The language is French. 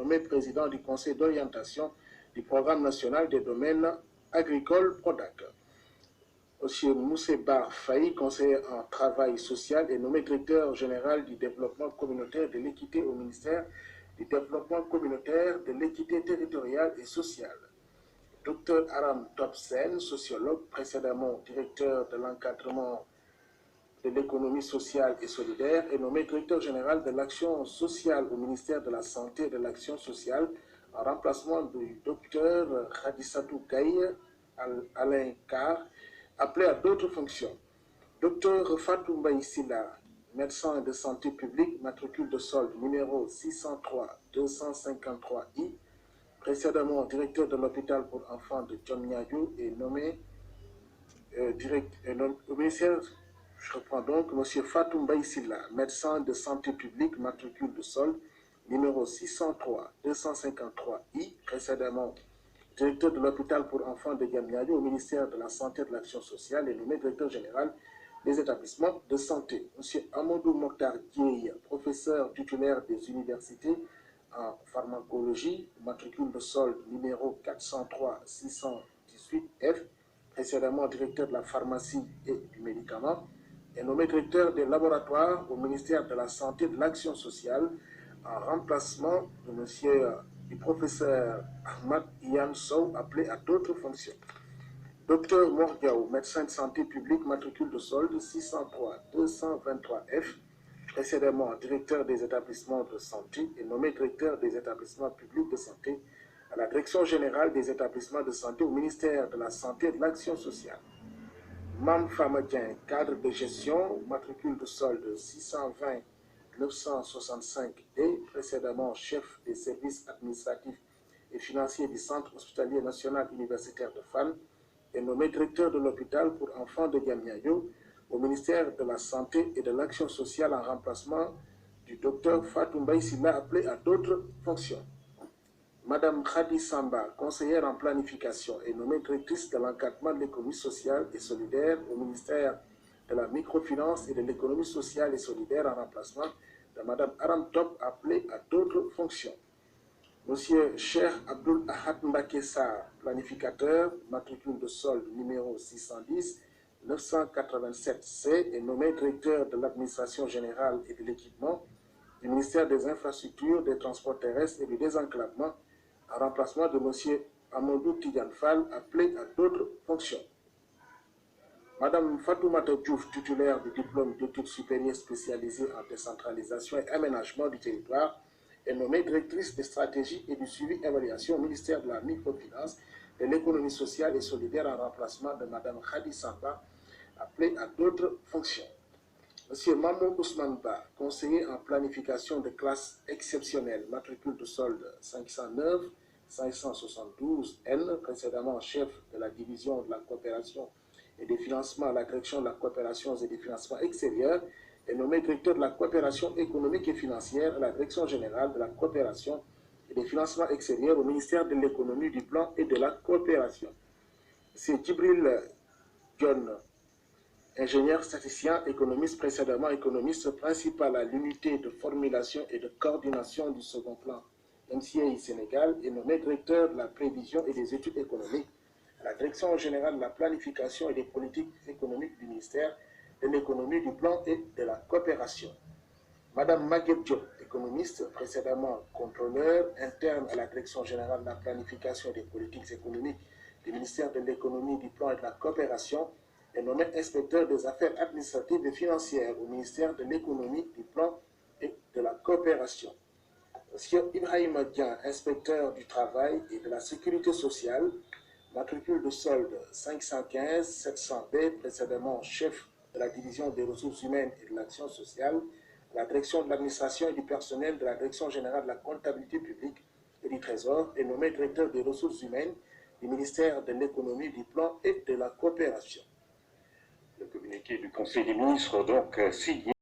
nommé président du Conseil d'orientation du Programme national des domaines agricoles PRODAC. M. Mousseba Faye, conseiller en travail social, est nommé directeur général du développement communautaire de l'équité au ministère du développement communautaire, de l'équité territoriale et sociale. Dr Aram Topsen, sociologue, précédemment directeur de l'encadrement de l'économie sociale et solidaire, est nommé directeur général de l'action sociale au ministère de la Santé et de l'Action sociale en remplacement du Dr Khadisatou Gaye Alain Carr, appelé à d'autres fonctions. Dr Fatou Mbaïsila, médecin de santé publique, matricule de solde numéro 603-253I, précédemment directeur de l'hôpital pour enfants de Diamniadio, est nommé au ministère. Je reprends donc M. Fatou Mbaïsila, médecin de santé publique, matricule de solde numéro 603-253I, précédemment directeur de l'hôpital pour enfants de Diamniadio au ministère de la Santé et de l'Action sociale, et nommé directeur général des établissements de santé. M. Amadou Mokhtar Dieye, professeur titulaire des universités en pharmacologie, matricule de solde numéro 403-618F, précédemment directeur de la pharmacie et du médicament, est nommé directeur des laboratoires au ministère de la Santé et de l'Action sociale en remplacement de du professeur Ahmad Iyan Sow, appelé à d'autres fonctions. Dr Mordiaou, médecin de santé publique, matricule de solde 603-223F, précédemment directeur des établissements de santé, est nommé directeur des établissements publics de santé à la direction générale des établissements de santé au ministère de la Santé et de l'Action sociale. Mam Famadien, cadre de gestion, matricule de solde 620-965D, précédemment chef des services administratifs et financiers du Centre hospitalier national universitaire de Fan, est nommé directeur de l'hôpital pour enfants de Diamniadio au ministère de la Santé et de l'Action sociale en remplacement du Dr Fatou Mbaïsila, appelé à d'autres fonctions. Madame Khadi Samba, conseillère en planification, est nommée directrice de l'encadrement de l'économie sociale et solidaire au ministère de la microfinance et de l'économie sociale et solidaire en remplacement de Madame Aram Top, appelée à d'autres fonctions. Monsieur Cheikh Abdul Ahad Mbakessa, planificateur, matricule de solde numéro 610-987C, est nommé directeur de l'administration générale et de l'équipement du ministère des infrastructures, des transports terrestres et du désenclavement, en remplacement de M. Amadou Tidiane Fall, appelé à d'autres fonctions. Mme Fatoumata Diouf, titulaire du diplôme d'études supérieures spécialisées en décentralisation et aménagement du territoire, est nommée directrice des stratégies et du suivi évaluation au ministère de la microfinance, de l'économie sociale et solidaire, en remplacement de Mme Khadi Samba, appelée à d'autres fonctions. M. Mamou Ousmane Ba, conseiller en planification de classe exceptionnelle, matricule de solde 509-572N, précédemment chef de la division de la coopération et des financements à la direction de la coopération et des financements extérieurs, est nommé directeur de la coopération économique et financière à la direction générale de la coopération et des financements extérieurs au ministère de l'économie, du plan et de la coopération. M. Djibril John, ingénieur statisticien, économiste, précédemment économiste principal à l'unité de formulation et de coordination du second plan MCA Sénégal, est nommé directeur de la prévision et des études économiques à la direction générale de la planification et des politiques économiques du ministère de l'économie, du plan et de la coopération. Madame Maguette Diop, économiste, précédemment contrôleur interne à la direction générale de la planification et des politiques économiques du ministère de l'économie, du plan et de la coopération, est nommé inspecteur des affaires administratives et financières au ministère de l'économie, du plan et de la coopération. Monsieur Ibrahim Dian, inspecteur du travail et de la sécurité sociale, matricule de solde 515-700B, précédemment chef de la division des ressources humaines et de l'action sociale, à la direction de l'administration et du personnel de la direction générale de la comptabilité publique et du trésor, est nommé directeur des ressources humaines du ministère de l'économie, du plan et de la coopération. Le communiqué du Conseil des ministres, donc, signé.